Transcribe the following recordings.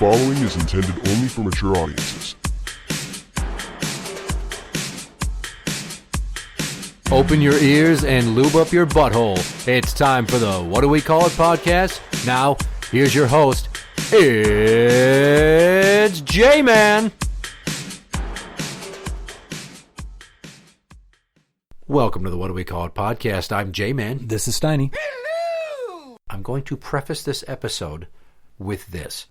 following is intended only for mature audiences. Open your ears and lube up your butthole. It's time for the What Do We Call It podcast. Now, here's your host. It's Jmann. Welcome to the What Do We Call It podcast. I'm Jmann. This is Steiny. Hello! I'm going to preface this episode with this.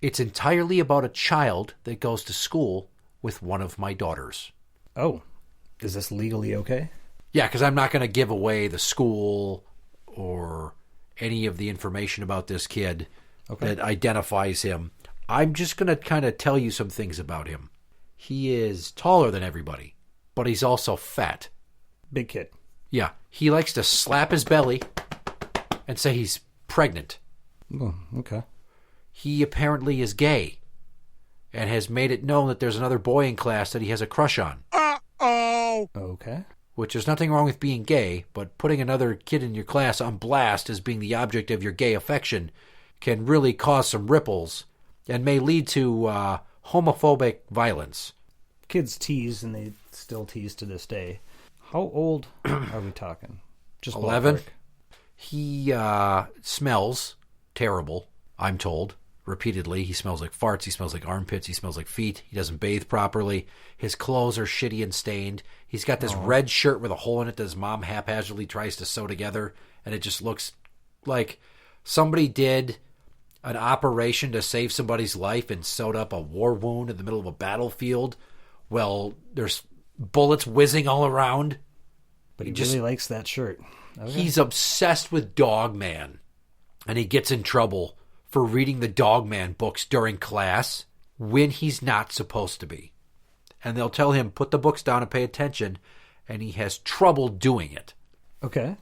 It's entirely about a child that goes to school with one of my daughters. Oh, is this legally okay? Yeah, because I'm not going to give away the school or any of the information about this kid that identifies him. I'm just going to kind of tell you some things about him. He is taller than everybody, but he's also fat. Big kid. Yeah, he likes to slap his belly and say he's pregnant. Oh, okay. He apparently is gay and has made it known that there's another boy in class that he has a crush on. Uh-oh. Okay. Which there's nothing wrong with being gay, but putting another kid in your class on blast as being the object of your gay affection can really cause some ripples and may lead to homophobic violence. Kids tease, and they still tease to this day. How old are we talking? Just 11. ballpark. He smells terrible, I'm told. Repeatedly, he smells like farts, he smells like armpits, he smells like feet, he doesn't bathe properly, his clothes are shitty and stained, he's got this red shirt with a hole in it that his mom haphazardly tries to sew together, and it just looks like somebody did an operation to save somebody's life and sewed up a war wound in the middle of a battlefield. Well, there's bullets whizzing all around. But he really likes that shirt. Okay. He's obsessed with Dogman, and he gets in trouble for reading the Dogman books during class when he's not supposed to be. And they'll tell him, put the books down and pay attention, and he has trouble doing it. Okay.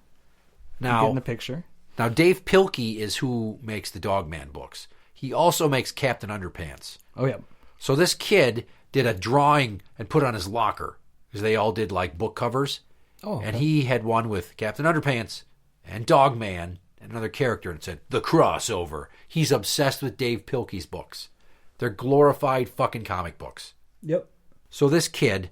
Now, I'm getting the picture. Now, Dave Pilkey is who makes the Dogman books. He also makes Captain Underpants. Oh, yeah. So this kid did a drawing and put it on his locker, because they all did like book covers. Oh, okay. And he had one with Captain Underpants and Dogman and another character, and said, the crossover. He's obsessed with Dave Pilkey's books. They're glorified fucking comic books. Yep. So this kid,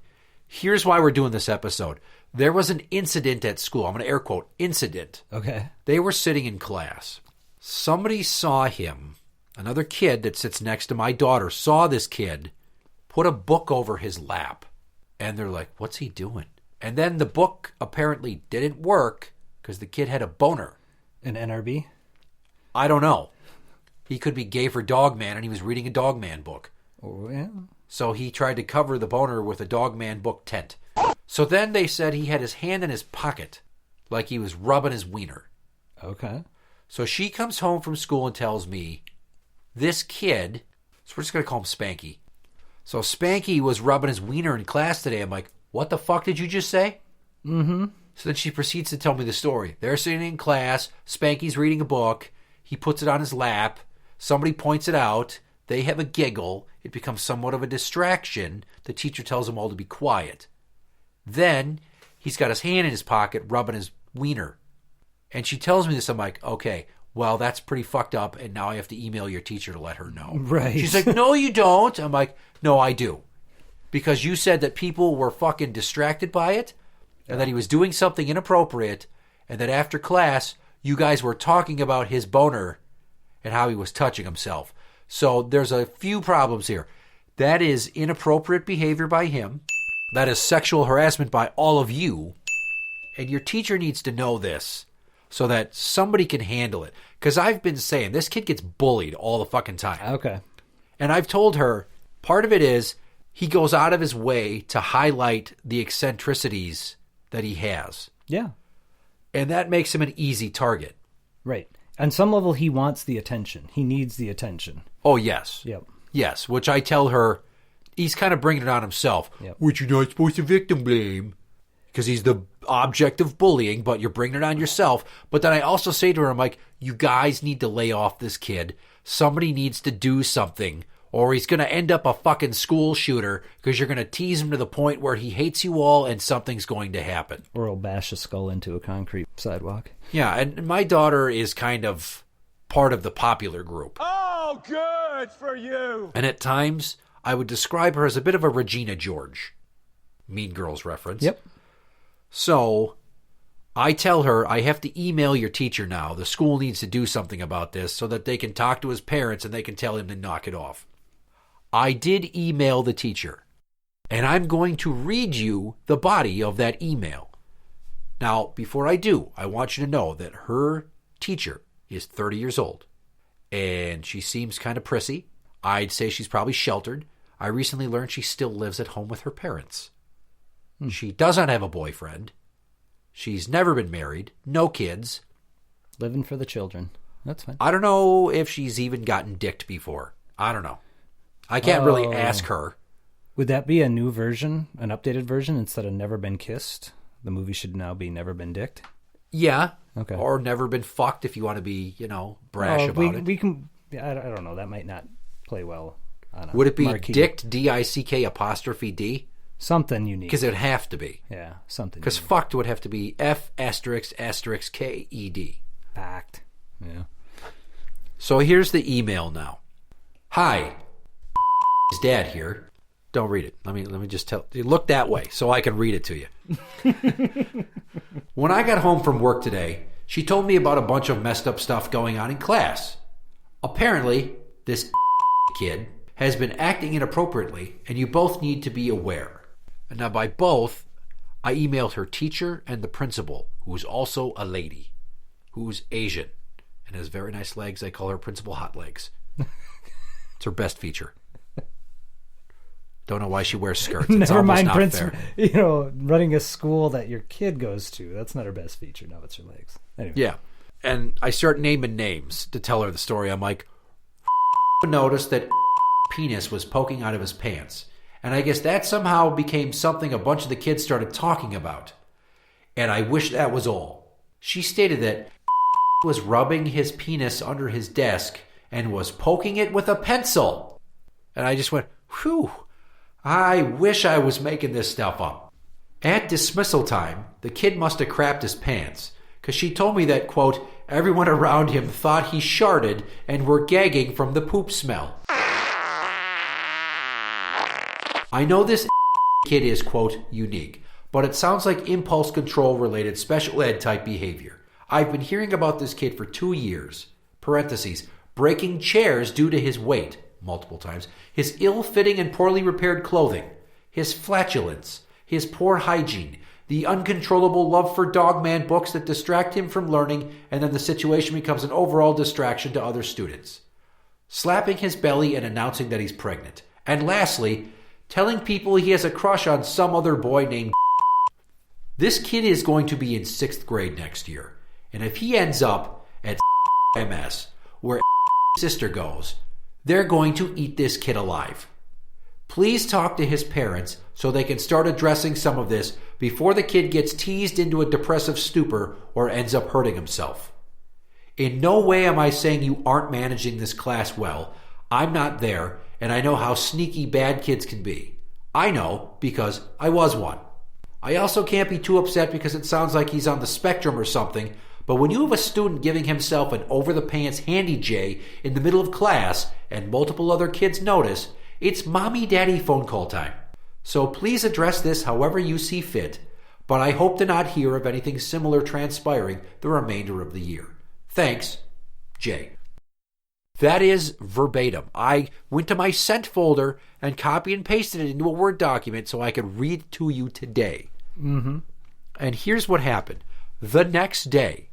here's why we're doing this episode. There was an incident at school. I'm going to air quote, incident. Okay. They were sitting in class. Somebody saw him. Another kid that sits next to my daughter saw this kid put a book over his lap. And they're like, what's he doing? And then the book apparently didn't work because the kid had a boner. An NRB? I don't know. He could be gay for Dogman, and he was reading a Dogman book. Oh, yeah. So he tried to cover the boner with a Dogman book tent. So then they said he had his hand in his pocket, like he was rubbing his wiener. Okay. So she comes home from school and tells me, this kid, so we're just going to call him Spanky. So Spanky was rubbing his wiener in class today. I'm like, what the fuck did you just say? Mm-hmm. So then she proceeds to tell me the story. They're sitting in class. Spanky's reading a book. He puts it on his lap. Somebody points it out. They have a giggle. It becomes somewhat of a distraction. The teacher tells them all to be quiet. Then he's got his hand in his pocket rubbing his wiener. And she tells me this. I'm like, okay, well, that's pretty fucked up, and now I have to email your teacher to let her know. Right. She's like, no, you don't. I'm like, no, I do. Because you said that people were fucking distracted by it, and that he was doing something inappropriate, and that after class, you guys were talking about his boner and how he was touching himself. So there's a few problems here. That is inappropriate behavior by him. That is sexual harassment by all of you. And your teacher needs to know this so that somebody can handle it. Because I've been saying, this kid gets bullied all the fucking time. Okay. And I've told her, part of it is he goes out of his way to highlight the eccentricities that he has. Yeah. And that makes him an easy target. Right. On some level, he wants the attention. He needs the attention. Oh, yes. Yep. Yes, which I tell her, he's kind of bringing it on himself. Yep. Which you're not supposed to victim blame. Because he's the object of bullying, but you're bringing it on yourself. But then I also say to her, I'm like, you guys need to lay off this kid. Somebody needs to do something. Or he's going to end up a fucking school shooter because you're going to tease him to the point where he hates you all and something's going to happen. Or he'll bash a skull into a concrete sidewalk. Yeah, and my daughter is kind of part of the popular group. Oh, good for you. And at times, I would describe her as a bit of a Regina George. Mean Girls reference. Yep. So I tell her, I have to email your teacher now. The school needs to do something about this so that they can talk to his parents and they can tell him to knock it off. I did email the teacher, and I'm going to read you the body of that email. Now, before I do, I want you to know that her teacher is 30 years old, and she seems kind of prissy. I'd say she's probably sheltered. I recently learned she still lives at home with her parents. She does not have a boyfriend. She's never been married. No kids. Living for the children. That's fine. I don't know if she's even gotten dicked before. I don't know. I can't really ask her. Would that be a new version, an updated version, instead of Never Been Kissed? The movie should now be Never Been Dicked? Yeah. Okay. Or never been fucked if you want to be, brash about it. We can, I don't know. That might not play well on a Would it be marquee. dicked, D-I-C-K apostrophe D? Something unique. Because it would have to be. Yeah, something Because unique. fucked would have to be F***K-E-D. Fact. Yeah. So here's the email now. Hi, his dad here. Don't read it. Let me just tell you. Look that way so I can read it to you. When I got home from work today, she told me about a bunch of messed up stuff going on in class. Apparently, this kid has been acting inappropriately, and you both need to be aware. And now by both, I emailed her teacher and the principal, who's also a lady, who's Asian, and has very nice legs. I call her Principal Hot Legs. It's her best feature. Don't know why she wears skirts. It's Never almost mind, not principal. fair. Running a school that your kid goes to. That's not her best feature. No, it's her legs. Anyway. Yeah. And I start naming names to tell her the story. I'm like, noticed that penis was poking out of his pants. And I guess that somehow became something a bunch of the kids started talking about. And I wish that was all. She stated that was rubbing his penis under his desk and was poking it with a pencil. And I just went, whew, I wish I was making this stuff up. At dismissal time, the kid must have crapped his pants, because she told me that, quote, everyone around him thought he sharted and were gagging from the poop smell. I know this kid is, quote, unique, but it sounds like impulse control related special ed type behavior. I've been hearing about this kid for 2 years, parentheses, breaking chairs due to his weight, multiple times, his ill-fitting and poorly repaired clothing, his flatulence, his poor hygiene, the uncontrollable love for dogman books that distract him from learning, and then the situation becomes an overall distraction to other students. Slapping his belly and announcing that he's pregnant. And lastly, telling people he has a crush on some other boy named This kid is going to be in 6th grade next year. And if he ends up at MS, where sister goes, they're going to eat this kid alive. Please talk to his parents so they can start addressing some of this before the kid gets teased into a depressive stupor or ends up hurting himself. In no way am I saying you aren't managing this class well. I'm not there, and I know how sneaky bad kids can be. I know because I was one. I also can't be too upset because it sounds like he's on the spectrum or something, but when you have a student giving himself an over-the-pants handy J in the middle of class and multiple other kids notice, it's mommy-daddy phone call time. So please address this however you see fit, but I hope to not hear of anything similar transpiring the remainder of the year. Thanks, Jay. That is verbatim. I went to my sent folder and copied and pasted it into a Word document so I could read it to you today. Mm-hmm. And here's what happened. The next day,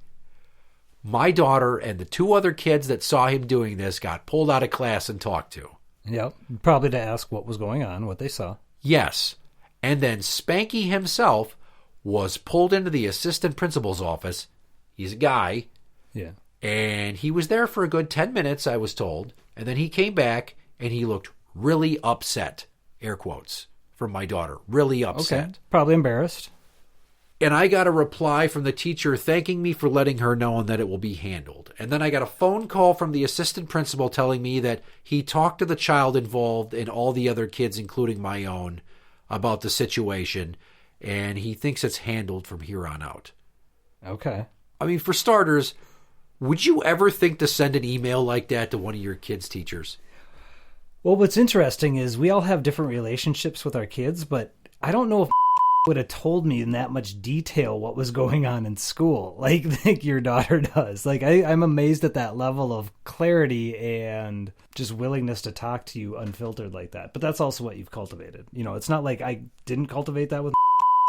my daughter and the 2 other kids that saw him doing this got pulled out of class and talked to. Yep. Probably to ask what was going on, what they saw. Yes. And then Spanky himself was pulled into the assistant principal's office. He's a guy. Yeah. And he was there for a good 10 minutes, I was told. And then he came back and he looked really upset. Air quotes from my daughter. Really upset. Okay. Probably embarrassed. And I got a reply from the teacher thanking me for letting her know and that it will be handled. And then I got a phone call from the assistant principal telling me that he talked to the child involved and all the other kids, including my own, about the situation. And he thinks it's handled from here on out. Okay. I mean, for starters, Would you ever think to send an email like that to one of your kids' teachers? Well, what's interesting is we all have different relationships with our kids, but I don't know if would have told me in that much detail what was going on in school like your daughter does. Like I'm amazed at that level of clarity and just willingness to talk to you unfiltered like that. But that's also what you've cultivated. You know, it's not like I didn't cultivate that with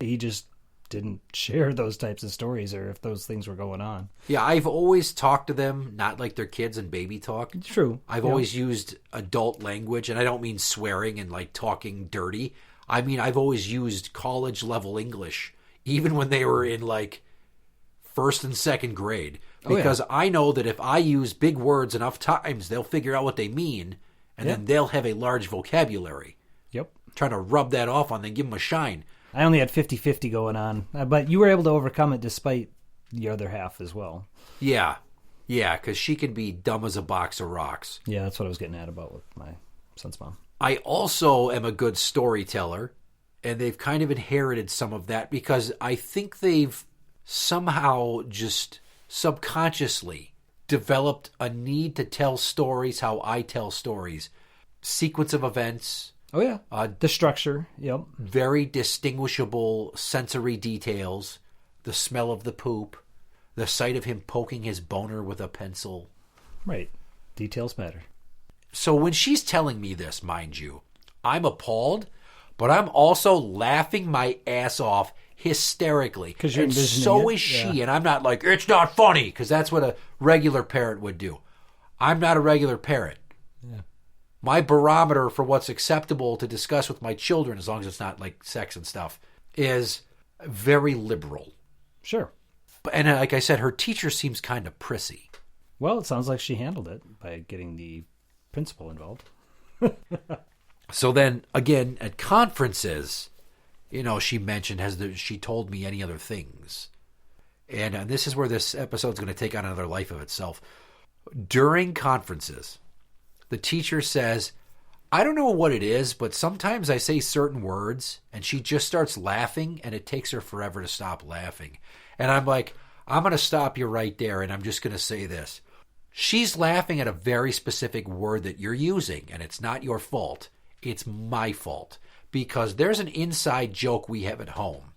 he just didn't share those types of stories or if those things were going on. Yeah, I've always talked to them not like they're kids and baby talk. True. I've always used adult language, and I don't mean swearing and like talking dirty. I mean, I've always used college level English, even when they were in like first and second grade, because I know that if I use big words enough times, they'll figure out what they mean, and then they'll have a large vocabulary. Yep. Trying to rub that off on them, give them a shine. I only had 50-50 going on, but you were able to overcome it despite the other half as well. Yeah, because she can be dumb as a box of rocks. Yeah, that's what I was getting at about with my son's mom. I also am a good storyteller, and they've kind of inherited some of that because I think they've somehow just subconsciously developed a need to tell stories how I tell stories. Sequence of events. Oh, yeah. The structure, yep. Very distinguishable sensory details. The smell of the poop. The sight of him poking his boner with a pencil. Right. Details matter. So when she's telling me this, mind you, I'm appalled, but I'm also laughing my ass off hysterically. Because you're envisioning so it. is she, and I'm not like, it's not funny, because that's what a regular parent would do. I'm not a regular parent. Yeah. My barometer for what's acceptable to discuss with my children, as long as it's not like sex and stuff, is very liberal. Sure. And like I said, her teacher seems kind of prissy. Well, it sounds like she handled it by getting the principal involved. So then, again, at conferences, you know, she mentioned, she told me any other things? And this is where this episode's going to take on another life of itself. During conferences, the teacher says, I don't know what it is, but sometimes I say certain words, and she just starts laughing, and it takes her forever to stop laughing. And I'm like, I'm going to stop you right there, and I'm just going to say this. She's laughing at a very specific word that you're using, and it's not your fault. It's my fault. Because there's an inside joke we have at home.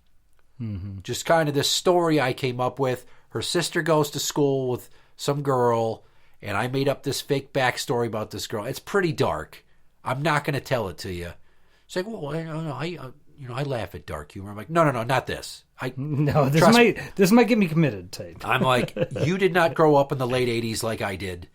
Mm-hmm. Just kind of this story I came up with. Her sister goes to school with some girl, and I made up this fake backstory about this girl. It's pretty dark. I'm not going to tell it to you. It's like, well, I laugh at dark humor. I'm like, no, not this. This might get me committed. Type. I'm like, you did not grow up in the late 80s like I did.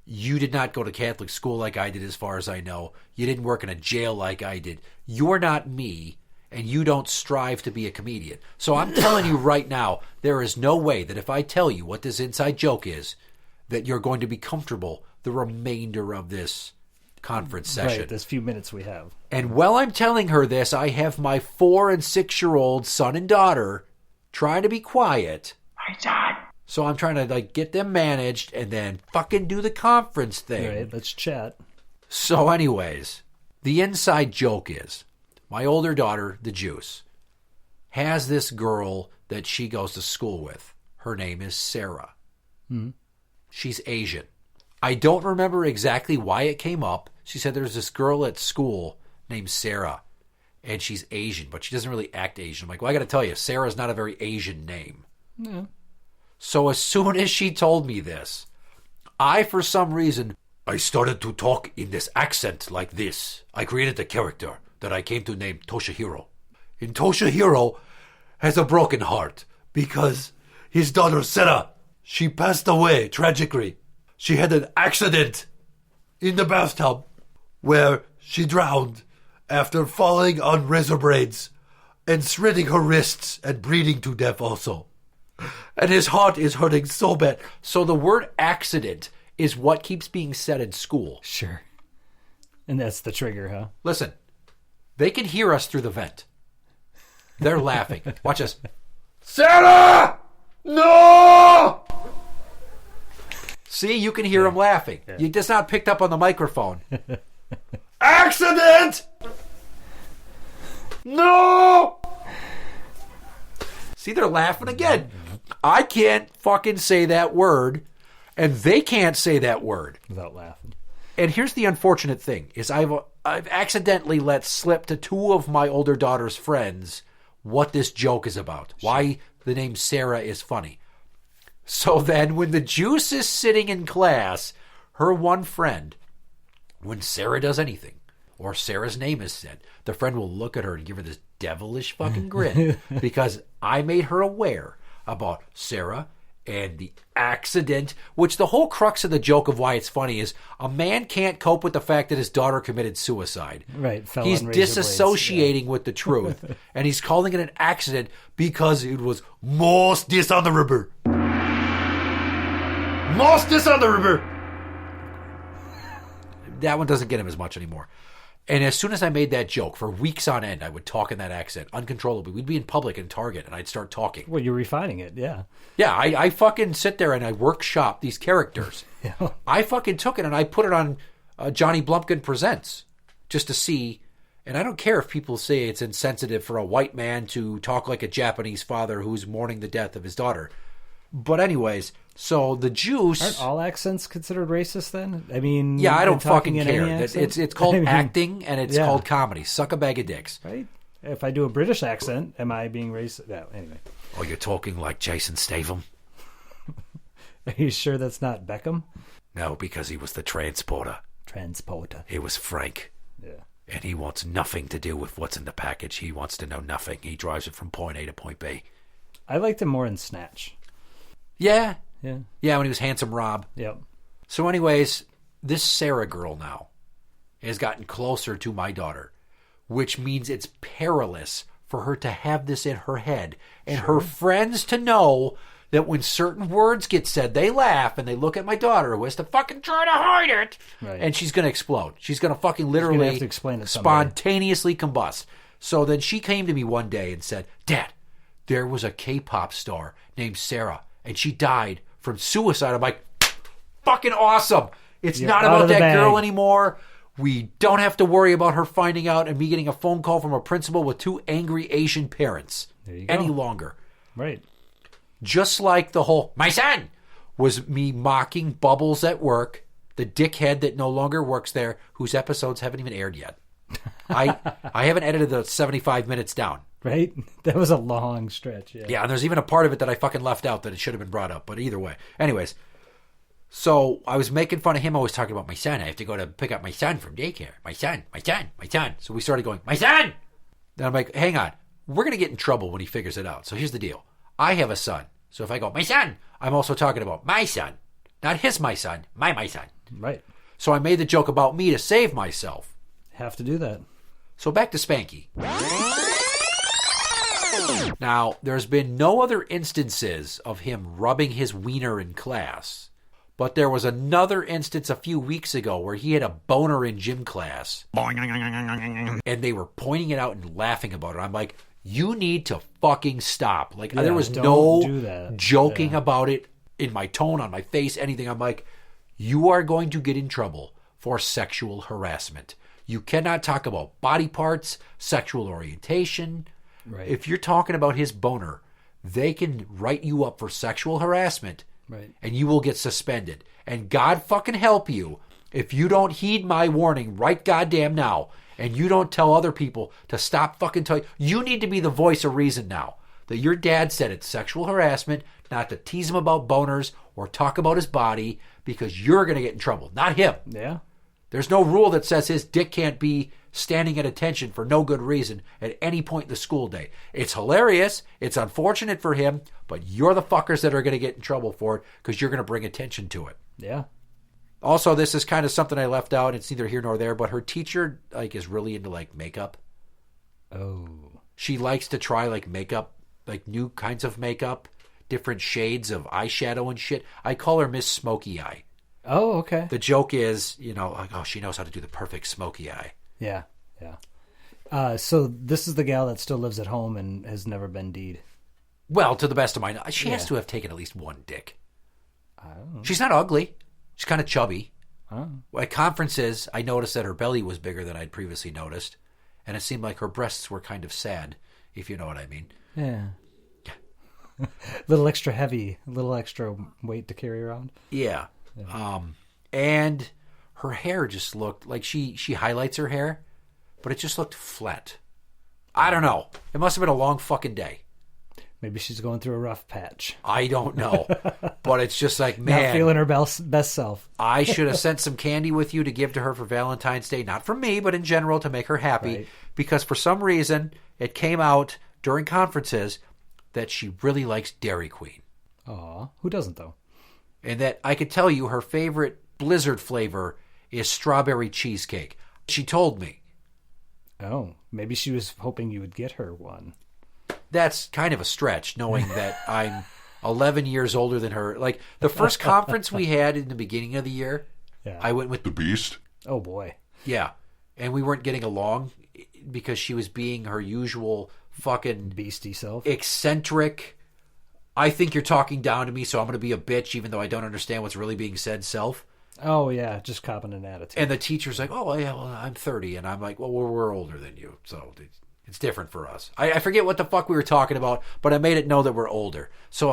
You did not go to Catholic school like I did, as far as I know. You didn't work in a jail like I did. You're not me, and you don't strive to be a comedian. So I'm telling you right now, there is no way that if I tell you what this inside joke is, that you're going to be comfortable the remainder of this conference session. Right, this few minutes we have. And while I'm telling her this, I have my 4- and 6-year-old son and daughter trying to be quiet. Hi, Dad. So I'm trying to get them managed and then fucking do the conference thing. Right, let's chat. So anyways, the inside joke is my older daughter, the Juice, has this girl that she goes to school with. Her name is Sarah. Mm-hmm. She's Asian. I don't remember exactly why it came up. She said there's this girl at school named Sarah, and she's Asian, but she doesn't really act Asian. I'm like, well, I got to tell you, Sarah's not a very Asian name. Yeah. So as soon as she told me this, for some reason, I started to talk in this accent like this. I created a character that I came to name Toshihiro. And Toshihiro has a broken heart because his daughter Sarah, she passed away tragically. She had an accident in the bathtub where she drowned after falling on razor blades and slitting her wrists and bleeding to death also. And his heart is hurting so bad. So the word accident is what keeps being said in school. Sure. And that's the trigger, huh? Listen, they can hear us through the vent. They're laughing. Watch this. Sarah! No! See, you can hear them laughing. Yeah. You just not picked up on the microphone. Accident! No! See, they're laughing again. I can't fucking say that word And they can't say that word without laughing. And here's the unfortunate thing, is I've accidentally let slip to two of my older daughter's friends what this joke is about, why the name Sarah is funny. So then when the juice is sitting in class, her one friend, when Sarah does anything, or Sarah's name is said, the friend will look at her and give her this devilish fucking grin because I made her aware about Sarah and the accident, which the whole crux of the joke of why it's funny is a man can't cope with the fact that his daughter committed suicide. Right. He's disassociating with the truth, and he's calling it an accident because it was most dishonorable. Most dishonorable. That one doesn't get him as much anymore. And as soon as I made that joke, for weeks on end, I would talk in that accent uncontrollably. We'd be in public in Target, and I'd start talking. Well, you're refining it, yeah. Yeah, I fucking sit there and I workshop these characters. Yeah. I fucking took it and I put it on Johnny Blumpkin Presents just to see. And I don't care if people say it's insensitive for a white man to talk like a Japanese father who's mourning the death of his daughter. But anyways, so the juice... Aren't all accents considered racist then? I mean... Yeah, I don't fucking care. It's called I mean, acting and it's called comedy. Suck a bag of dicks. Right? If I do a British accent, am I being racist? Yeah, anyway. Oh, you're talking like Jason Statham? Are you sure that's not Beckham? No, because he was the transporter. Transporter. He was Frank. Yeah. And he wants nothing to do with what's in the package. He wants to know nothing. He drives it from point A to point B. I liked him more in Snatch. Yeah. Yeah. Yeah, when he was Handsome Rob. Yep. So anyways, this Sarah girl now has gotten closer to my daughter, which means it's perilous for her to have this in her head and her friends to know that when certain words get said, they laugh and they look at my daughter who has to fucking try to hide it. Right. And she's going to explode. She's going to fucking literally have to explain it to somebody. spontaneously combust. So then she came to me one day and said, Dad, there was a K-pop star named Sarah and she died from suicide. I'm like, fucking awesome. It's You're not out about of the that bag. girl anymore. We don't have to worry about her finding out and me getting a phone call from a principal with two angry Asian parents There you go. any longer. Right. Just like the whole, my son, was me mocking Bubbles at work, the dickhead that no longer works there, whose episodes haven't even aired yet. I haven't edited the 75 minutes down. Right? That was a long stretch, yeah. Yeah, and there's even a part of it that I fucking left out that it should have been brought up, but either way. Anyways, so I was making fun of him always talking about my son. I have to go to pick up my son from daycare. My son, my son, my son. So we started going, my son! Then I'm like, hang on. We're going to get in trouble when he figures it out. So here's the deal. I have a son. So if I go, my son, I'm also talking about my son. Not his my son, my son. Right. So I made the joke about me to save myself. Have to do that. So back to Spanky. Now, there's been no other instances of him rubbing his wiener in class, but there was another instance a few weeks ago where he had a boner in gym class, and they were pointing it out and laughing about it. I'm like, you need to fucking stop. Like, Yeah, there was don't no do that. joking about it in my tone, on my face, anything. I'm like, you are going to get in trouble for sexual harassment. You cannot talk about body parts, sexual orientation. Right. If you're talking about his boner, they can write you up for sexual harassment, Right. and you will get suspended. And God fucking help you if you don't heed my warning right goddamn now, and you don't tell other people to stop fucking telling. You need to be the voice of reason now. That your dad said it's sexual harassment, not to tease him about boners or talk about his body, because you're going to get in trouble, not him. Yeah. There's no rule that says his dick can't be standing at attention for no good reason at any point in the school day. It's hilarious. It's unfortunate for him, but you're the fuckers that are going to get in trouble for it because you're going to bring attention to it. Yeah. Also, this is kind of something I left out. It's neither here nor there, but her teacher is really into makeup. Oh. She likes to try makeup, new kinds of makeup, different shades of eyeshadow and shit. I call her Miss Smoky Eye. Oh, okay. The joke is, she knows how to do the perfect smoky eye. Yeah. Yeah. So this is the gal that still lives at home and has never been D'd. Well, to the best of my knowledge, she has to have taken at least one dick. She's not ugly. She's kind of chubby. Oh. At conferences, I noticed that her belly was bigger than I'd previously noticed, and it seemed like her breasts were kind of sad, if you know what I mean. Yeah. A little extra heavy, a little extra weight to carry around. Yeah. And her hair just looked like she highlights her hair, but it just looked flat. I don't know. It must have been a long fucking day. Maybe she's going through a rough patch. I don't know. But it's just like, man. Not feeling her best self. I should have sent some candy with you to give to her for Valentine's Day. Not from me, but in general to make her happy. Right. Because for some reason, it came out during conferences that she really likes Dairy Queen. Aw, who doesn't, though? And that I could tell you her favorite Blizzard flavor is strawberry cheesecake. She told me. Oh, maybe she was hoping you would get her one. That's kind of a stretch, knowing that I'm 11 years older than her. Like, the first conference we had in the beginning of the year, Yeah. I went with... The Beast? Oh, boy. Yeah. And we weren't getting along because she was being her usual fucking... Beastie self. eccentric, I think you're talking down to me, so I'm going to be a bitch even though I don't understand what's really being said self. Oh, yeah, just copping an attitude. And the teacher's like, oh, yeah, well, I'm 30. And I'm like, well, we're older than you, so it's different for us. I forget what the fuck we were talking about, but I made it know that we're older. So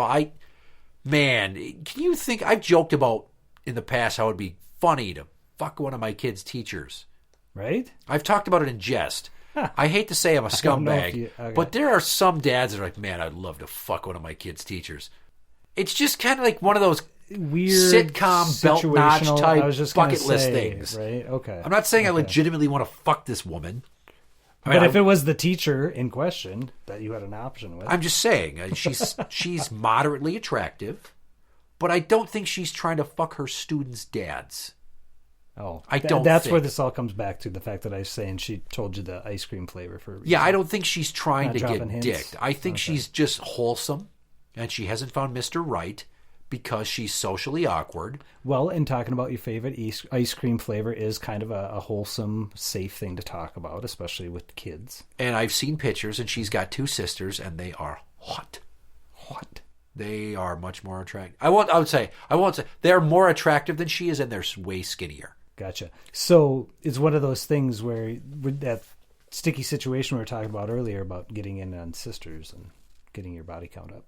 man, can you think, I've joked about in the past how it'd be funny to fuck one of my kids' teachers. Right? I've talked about it in jest. I hate to say I'm a scumbag, but there are some dads that are like, man, I'd love to fuck one of my kids' teachers. It's just kind of like one of those Weird sitcom belt notch situational- type I was just gonna bucket list say, things. Right? Okay. I'm not saying I legitimately want to fuck this woman. But if it was the teacher in question that you had an option with. I'm just saying she's moderately attractive, but I don't think she's trying to fuck her students' dads. Oh, I don't That's think. where this all comes back to, the fact that I was saying she told you the ice cream flavor for a reason. Yeah, I don't think she's trying Not to dropping get hints? dicked. I think she's just wholesome, and she hasn't found Mr. Right because she's socially awkward. Well, in talking about your favorite ice cream flavor is kind of a wholesome, safe thing to talk about, especially with kids. And I've seen pictures, and she's got two sisters, and they are hot. What? They are much more attractive. I won't say they're more attractive than she is, and they're way skinnier. Gotcha. So it's one of those things where with that sticky situation we were talking about earlier about getting in on sisters and getting your body count up.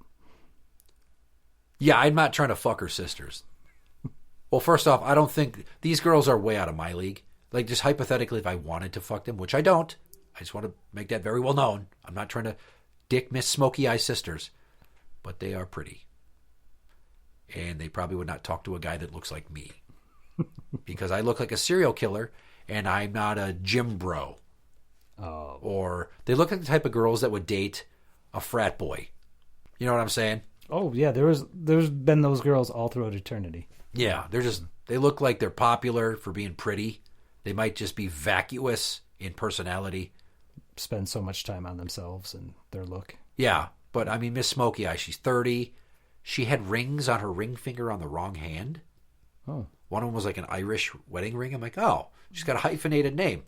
Yeah, I'm not trying to fuck her sisters. Well, first off, I don't think these girls are way out of my league. Like, just hypothetically, if I wanted to fuck them, which I don't, I just want to make that very well known. I'm not trying to dick Miss Smokey Eye sisters, but they are pretty. And they probably would not talk to a guy that looks like me. Because I look like a serial killer, and I'm not a gym bro. Oh. Or they look like the type of girls that would date a frat boy. You know what I'm saying? Oh yeah, there's been those girls all throughout eternity. Yeah, they look like they're popular for being pretty. They might just be vacuous in personality. Spend so much time on themselves and their look. Yeah, but I mean, Miss Smokey Eye, she's 30. She had rings on her ring finger on the wrong hand. Oh. One of them was like an Irish wedding ring. I'm like, oh, she's got a hyphenated name.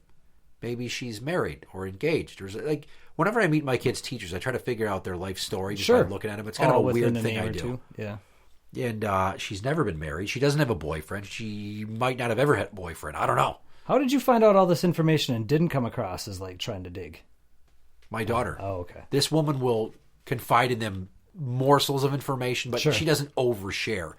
Maybe she's married or engaged. Or like, whenever I meet my kids' teachers, I try to figure out their life story just by looking at them. It's kind of a weird thing I do. Yeah. And she's never been married. She doesn't have a boyfriend. She might not have ever had a boyfriend. I don't know. How did you find out all this information and didn't come across as like trying to dig? My daughter. Oh, okay. This woman will confide in them morsels of information, but she doesn't overshare.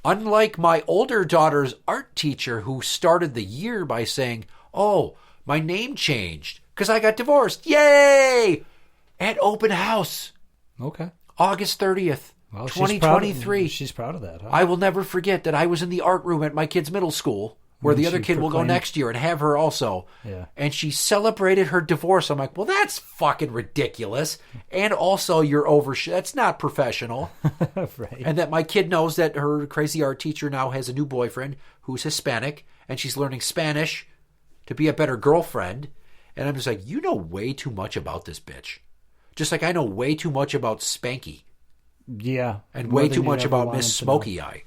Unlike my older daughter's art teacher who started the year by saying, oh, my name changed because I got divorced. Yay! At open house. Okay. August 30th, Well, 2023. She's proud of that, huh? I will never forget that I was in the art room at my kid's middle school where the other kid will go next year and have her also. Yeah. And she celebrated her divorce. I'm like, well, that's fucking ridiculous. And also you're that's not professional. Right. And that my kid knows that her crazy art teacher now has a new boyfriend who's Hispanic and she's learning Spanish to be a better girlfriend. And I'm just like, you know way too much about this bitch. Just like I know way too much about Spanky. Yeah. And way too much about Miss Smokey Eye.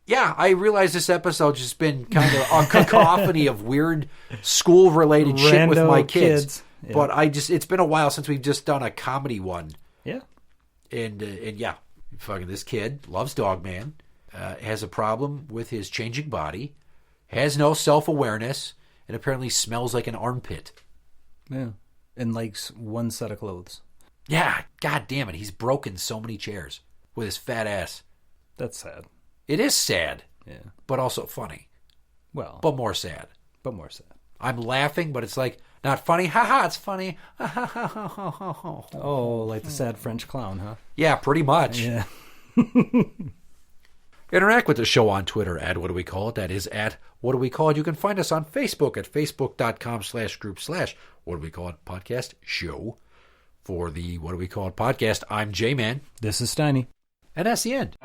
Yeah, I realize this episode's just been kind of a cacophony of weird school-related shit with my kids. Yeah. But it's been a while since we've just done a comedy one. Yeah. And yeah, fucking this kid loves Dogman, has a problem with his changing body, has no self-awareness, and apparently smells like an armpit. Yeah. And likes one set of clothes. Yeah, god damn it, he's broken so many chairs with his fat ass. That's sad. It is sad. Yeah. but also funny, Well, but more sad. but more sad. I'm laughing, but it's like not funny. Haha, it's funny. Oh, like the sad French clown, huh? Yeah, pretty much. Yeah. Interact with the show on Twitter at What Do We Call It? That is at What Do We Call It? You can find us on Facebook at facebook.com/group/What Do We Call It podcast show. For the What Do We Call It podcast, I'm Jmann. This is Steiny. And that's the end.